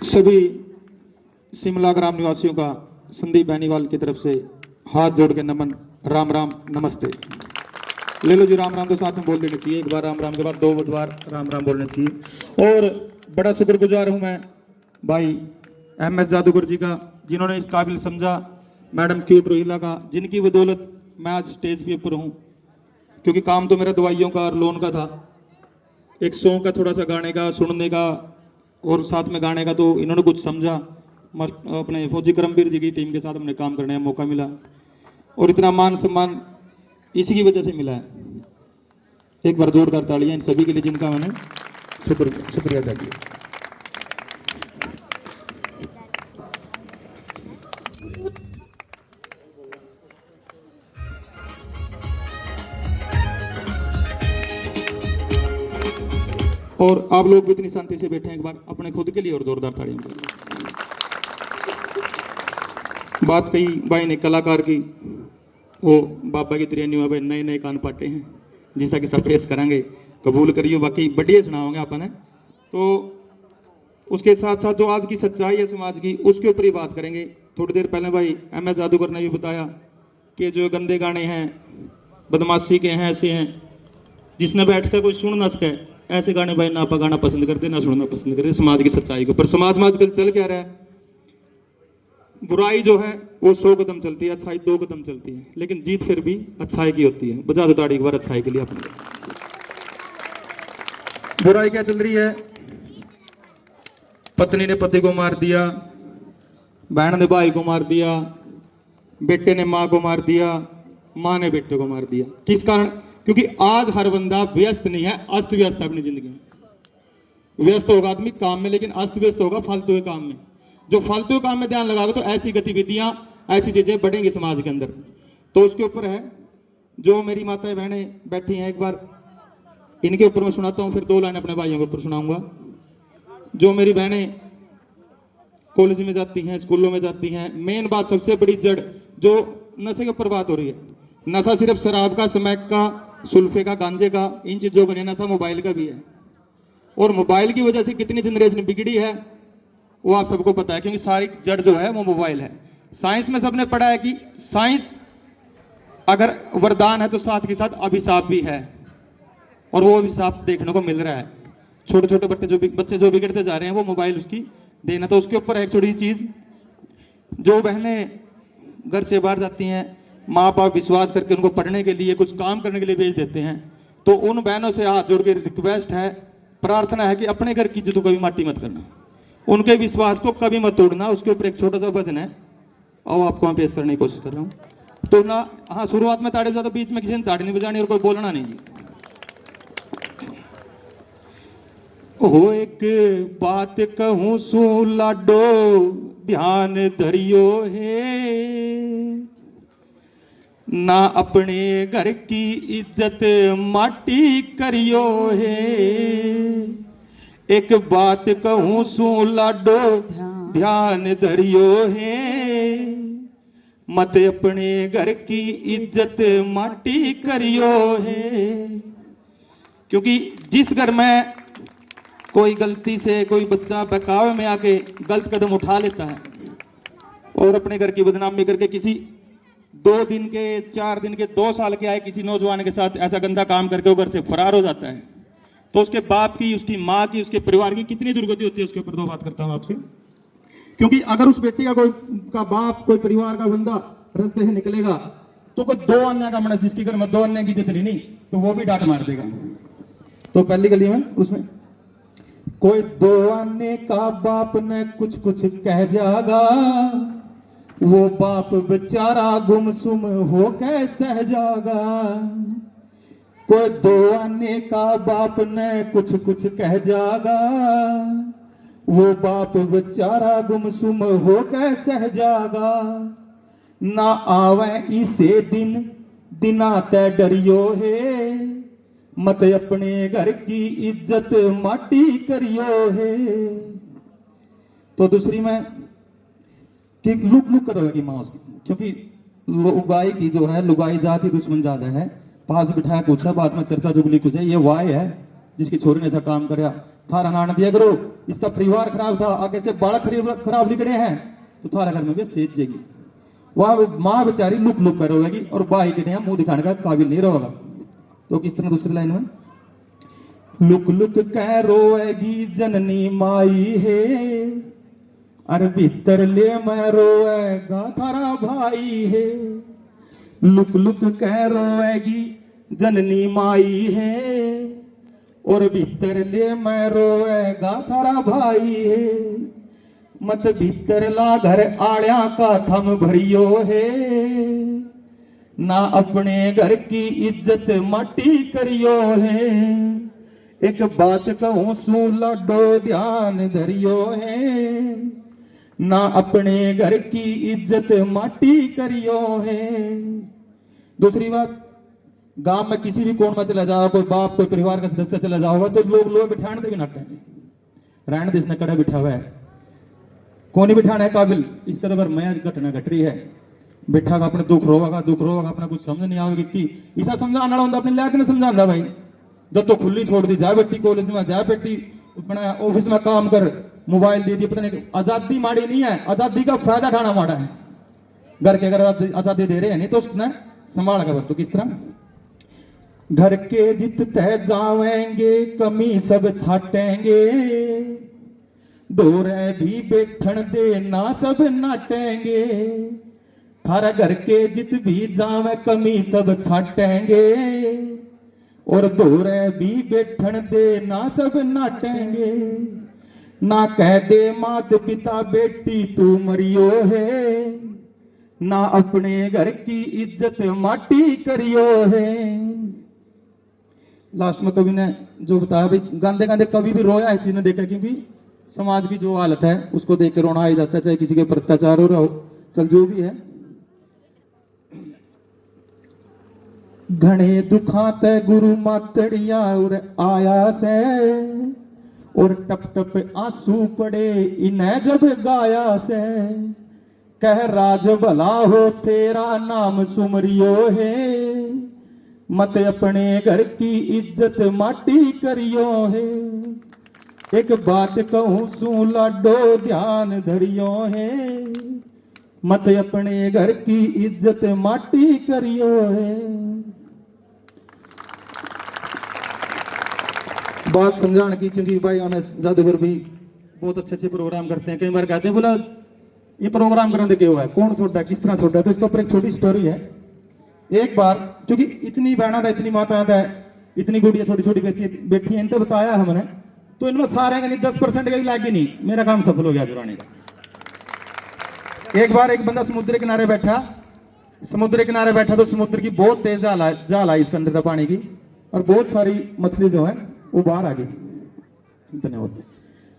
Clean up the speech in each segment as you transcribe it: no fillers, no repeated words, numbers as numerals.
सभी शिमला ग्राम निवासियों का संदीप बेनीवाल की तरफ से हाथ जोड़ के नमन। राम राम नमस्ते। ले लो जी, राम राम तो साथ में बोल देना चाहिए। एक बार राम राम के बाद दो बार राम राम बोलना चाहिए। और बड़ा शुक्रगुजार हूँ मैं भाई MS जादूगर जी का, जिन्होंने इस काबिल समझा, मैडम क्यूट रोहिला का, जिनकी बदौलत मैं आज स्टेज पे ऊपर हूँ। क्योंकि काम तो मेरा दवाइयों का और लोन का था, एक सॉन्ग का, थोड़ा सा गाने का, सुनने का और साथ में गाने का, तो इन्होंने कुछ समझा। अपने फौजी करमवीर जी की टीम के साथ हमने काम करने का मौका मिला और इतना मान सम्मान इसी की वजह से मिला है। एक बार जोरदार तालियां इन सभी के लिए जिनका मैंने शुक्रिया अदा किया। और आप लोग भी इतनी शांति से बैठे हैं, एक बार अपने खुद के लिए और जोरदार तालियां। बात कही भाई ने कलाकार की, वो बाबा की त्रियानी भाई नए नए कान पाटे हैं, जैसा कि सब पेश करेंगे, कबूल करियो। बाकी बढ़िया सुनाओगे अपन है। तो उसके साथ साथ जो आज की सच्चाई है समाज की, उसके ऊपर ही बात करेंगे। थोड़ी देर पहले भाई MS जादूगर ने भी बताया कि जो गंदे गाने हैं, बदमाशी के हैं, ऐसे हैं जिसने बैठ कर कोई सुन ना सके, ऐसे गाने भाई ना गाना पसंद करते ना सुनना पसंद करते। समाज की सच्चाई के ऊपर समाज में आजकल चल क्या रहा है, बुराई जो है वो 100 कदम चलती है, अच्छाई 2 कदम चलती है, लेकिन जीत फिर भी अच्छाई की होती है। बजा दो ताड़ी एक बार अच्छाई के लिए अपने। बुराई क्या चल रही है, पत्नी ने पति को मार दिया, बहन ने भाई को मार दिया, बेटे ने माँ को मार दिया, माँ ने बेटे को मार दिया। किस कारण? क्योंकि आज हर बंदा व्यस्त नहीं है, अस्त व्यस्त है अपनी जिंदगी में। व्यस्त होगा आदमी काम में, लेकिन अस्त व्यस्त होगा फालतू के काम में। जो फालतू काम में ध्यान लगाओगे तो ऐसी गतिविधियां, ऐसी चीजें बढ़ेंगी समाज के अंदर। तो उसके ऊपर है जो मेरी माताएं बहनें बैठी हैं, एक बार इनके ऊपर मैं सुनाता हूं, फिर 2 लाइन अपने भाइयों के ऊपर सुनाऊंगा। जो मेरी बहनें कॉलेज में जाती हैं, स्कूलों में जाती हैं, मेन बात सबसे बड़ी जड़ जो नशे के ऊपर बात हो रही है। नशा सिर्फ शराब का, स्मैक का, सुल्फे का, गांजे का, इन चीजों का नहीं, नशा मोबाइल का भी है। और मोबाइल की वजह से कितनी जनरेशन बिगड़ी है वो आप सबको पता है, क्योंकि सारी जड़ जो है वो मोबाइल है। साइंस में सबने पढ़ा है कि साइंस अगर वरदान है तो साथ के साथ अभिशाप भी है, और वो अभिशाप देखने को मिल रहा है। छोटे छोटे बच्चे जो बिगड़ते जा रहे हैं वो मोबाइल उसकी देना। तो उसके ऊपर एक छोटी चीज, जो बहनें घर से बाहर जाती हैं, माँ बाप विश्वास करके उनको पढ़ने के लिए, कुछ काम करने के लिए भेज देते हैं, तो उन बहनों से हाथ जोड़ के रिक्वेस्ट है, प्रार्थना है कि अपने घर की इज्जत को कभी माटी मत करना, उनके विश्वास को कभी मत तोड़ना। उसके ऊपर एक छोटा सा भजन है और आपको मैं पेश करने की कोशिश कर रहा हूँ। तो ना, हाँ, शुरुआत में ताड़ी बजाता, बीच में किसी ने ताड़ी नहीं बजानी और कोई बोलना नहीं जी। ओ एक बात कहूँ सू लाडो, ध्यान धरियो है, ना अपने घर की इज्जत माटी करियो है। एक बात कहूँ सू लाडो, ध्यान धरियो है, मत अपने घर की इज्जत माटी करियो है। क्योंकि जिस घर में कोई गलती से कोई बच्चा बहकावे में आके गलत कदम उठा लेता है और अपने घर की बदनामी करके किसी 2 दिन के, 4 दिन के, 2 साल के आए किसी नौजवान के साथ ऐसा गंदा काम करके वो घर से फरार हो जाता है, तो उसके बाप की, उसकी माँ की, उसके परिवार की कितनी दुर्गति होती है, उसके ऊपर 2 बात करता हूँ आपसे। क्योंकि अगर उस बेटी का बाप, कोई परिवार का बंदा रास्ते से निकलेगा तो कोई 2 अन्य का मनुष्य, जिसकी घर में 2 अन्य की इज्जत नहीं, तो वो भी डांट मार देगा। तो पहली गली में उसमें कोई 2 अन्य का बाप ने कुछ कुछ कह जागा, वो बाप बेचारा गुमसुम हो कैसे जागा। कोई 2 अन्य का बाप ने कुछ कुछ कह जागा, वो बाप बेचारा गुमसुम हो कैसे जागा। ना आवे इसे दिन दिना ते डरियो है, मत अपने घर की इज्जत माटी करियो है। तो दूसरी में कि लुक लुक करोगी माँ उसकी, क्योंकि लुगाई की जो है, लुगाई जाति दुश्मन ज्यादा है। पास बिठाया पूछा, बाद में चर्चा जुगली कुछ है, ये वाय है जिसकी छोरी ने ऐसा काम कराया। थारा नान दिया करो, इसका परिवार खराब था, आगे इसके बालक खराब निकले हैं, तो थारा घर में भी सेज जाएगी। वह माँ बेचारी लुक लुक कर रोएगी और भाई के मुंह दिखाने का काबिल नहीं रहेगा। तो किस तरह दूसरी लाइन में, लुक लुक कह रोएगी जननी माई है, अरे भीतर ले मैं रोएगा थारा भाई है। लुक लुक कह रोएगी जननी माई है, और भीतर ले मैं रोएगा थारा भाई है। मत भीतर ला घर आड़िया का थम भरियो है, ना अपने घर की इज्जत माटी करियो है। एक बात कहूं सू लाडो ध्यान धरियो है, ना अपने घर की इज्जत माटी करियो है। दूसरी बात, गांव में किसी भी कोण में चला जाओ, कोई बाप कोई परिवार का सदस्य चला जाओगा तो लोग बिठाने दे भी नाटेंगे, रहने दे इसने कड़ा बिठा हुआ है, कौन ही बिठाना है काबिल। इसका तो अगर मैं घटना घट रही है, बिठा का अपने दुख रोगा अपना कुछ समझ नहीं आवेगी इसकी, ऐसा समझाना होता अपने लायक ने समझाना भाई। जब तो खुली छोड़ दी, जाए बेटी कॉलेज में, जाए बेटी अपना ऑफिस में काम कर, मोबाइल दे दी, पता नहीं। आजादी माड़ी नहीं है, आजादी का फायदा उठाना माड़ा है। घर के अगर आजादी दे रहे हैं नहीं तो उसने संभाल कर। तो किस तरह, घर के जितते जावेंगे कमी सब छाटेंगे, दोरे भी बैठन दे ना सब नाटेंगे। थारा घर के जित भी जावे कमी सब छाटेंगे, और दोरे भी बैठन दे ना सब नाटेंगे। ना कह दे मात पिता बेटी तू मरियो है, ना अपने घर की इज्जत माटी करियो है। लास्ट में कवि ने जो बताया भाई, गांधे गांधे कवि भी रोया इस चीज ने देखा, क्योंकि समाज की जो हालत है उसको देख कर रोना आ ही जाता है, चाहे किसी के ऊपर अत्याचार हो रहा हो, चल जो भी है। घने दुखाते गुरु मातड़िया और आया से, और टप टप आंसू पड़े इन्हें जब गाया से। कह राज भला हो तेरा नाम सुमरियो है, मत अपने घर की इज्जत माटी करियो है। एक बात कहूं सू लाडो ध्यान धरियो है, मत अपने घर की इज्जत माटी करियो है। बात समझाने की, क्योंकि भाई हमें जादूगर भी बहुत अच्छे अच्छे प्रोग्राम करते हैं। कई बार कहते हैं बोला ये प्रोग्राम करने क्यों हुआ है, कौन छोड़ा, किस तरह छोड़ा, तो इसके ऊपर एक छोटी स्टोरी है। एक बार, क्योंकि इतनी बहना था, इतनी माता था, इतनी गुड़िया छोटी छोटी बैठी है, इनको बताया हमने, तो इनमें सारे नहीं 10% का भी लागे नहीं, मेरा काम सफल हो गया जुड़ाने का। एक बार एक बंदा समुद्र किनारे बैठा तो समुद्र की बहुत तेज जाल आई इसके अंदर था पानी की, और बहुत सारी मछली जो है वो बाहर आ गई। धन्यवाद।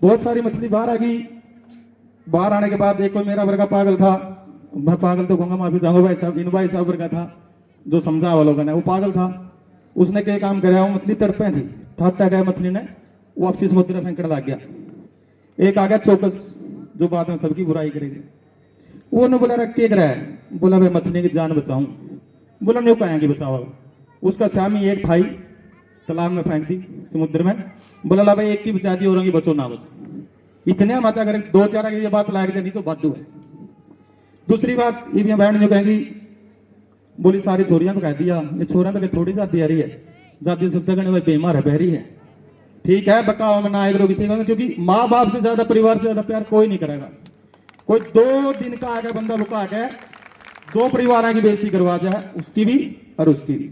बहुत सारी मछली बाहर आ गई। बाहर आने के बाद एक कोई मेरा वर्गा पागल था, मैं पागल तो कहूंगा, माफी चाहूंगा भाई साहब, इन भाई साहब वर्गा था जो समझा हुआ लोगों ने, वो पागल था। उसने क्या काम कराया, वो मछली तड़पे थी, ठाटा गया मछली ने, वो वापसी समुद्र में फेंकने लग गया। एक आ गया चौकस, जो बाद में सबकी बुराई करेगी। वो ने बोला रख के रहा है, बोला भाई मछली की जान बचाऊं, बोला नहीं कहेंगे बचाओ। उसका स्वामी एक थाई तालाब में फेंक दी समुद्र में, बोला ला भाई एक की बचा दी, और बचो ना बचो। इतने मत अगर 2-4 की ये बात लायक जानी तो बादू है। दूसरी बात ये भी बहन जो कहेंगी, बोली सारी छोरियां पे कह दिया, ये छोरा पे थोड़ी जाती आ रही है, जाती सब तक भाई बेमार है, बहरी है, ठीक है बकाओ में ना आएगा किसी में, क्योंकि माँ बाप से ज्यादा, परिवार से ज्यादा प्यार कोई नहीं करेगा। कोई 2 दिन का आगे बंदा लुका के 2 परिवार की बेइज्जती करवा जाए, उसकी भी और उसकी भी।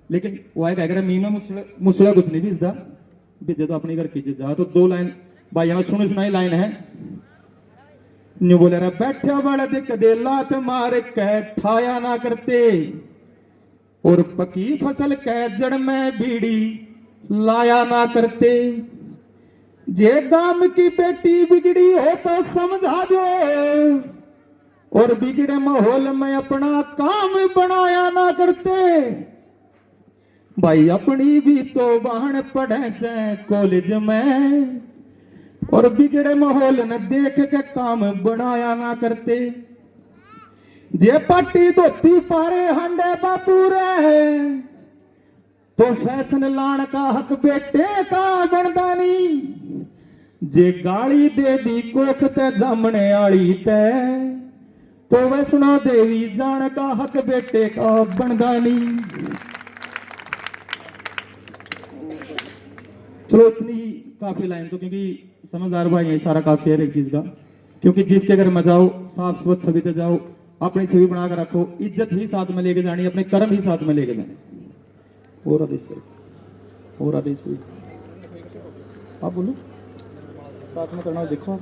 लेकिन वो आए कह मी में मुझसे कुछ नहीं भिजता, भिजे तो अपने घर की जा। तो 2 लाइन भाई हमें सुनी सुनाई लाइन है, न्यू बोले रहा, बैठे वाले दिख दे लात मार के ठाया ना करते, और पकी फसल के जड़ में बीड़ी लाया ना करते। जे गांव की बेटी बिगड़ी हो तो समझा दो, और बिगड़े माहौल में अपना काम बनाया ना करते। भाई अपनी भी तो बहन पढ़े से कॉलेज में, और बिगड़े माहौल न देख के काम बनाया ना करते। जे पट्टी धोती पारे हंडे बापू रे, तो फैशन लान का हक बेटे का बनता नहीं। जे गाली दे दी कोख ते जामने आली ते तो वैष्णो देवी जान का हक बेटे का बनदा नहीं। चलो इतनी ही काफी लाइन तो, क्योंकि समझदार भाई है, सारा काफी है एक चीज का। क्योंकि जिसके घर में जाओ साफ स्वच्छ छवि से जाओ, अपनी छवि बना कर रखो, इज्जत ही साथ में लेके जानी, अपने कर्म ही साथ में लेके जाने। और आदेश है, और आदेश कोई आप बोलो, साथ में करना देखो।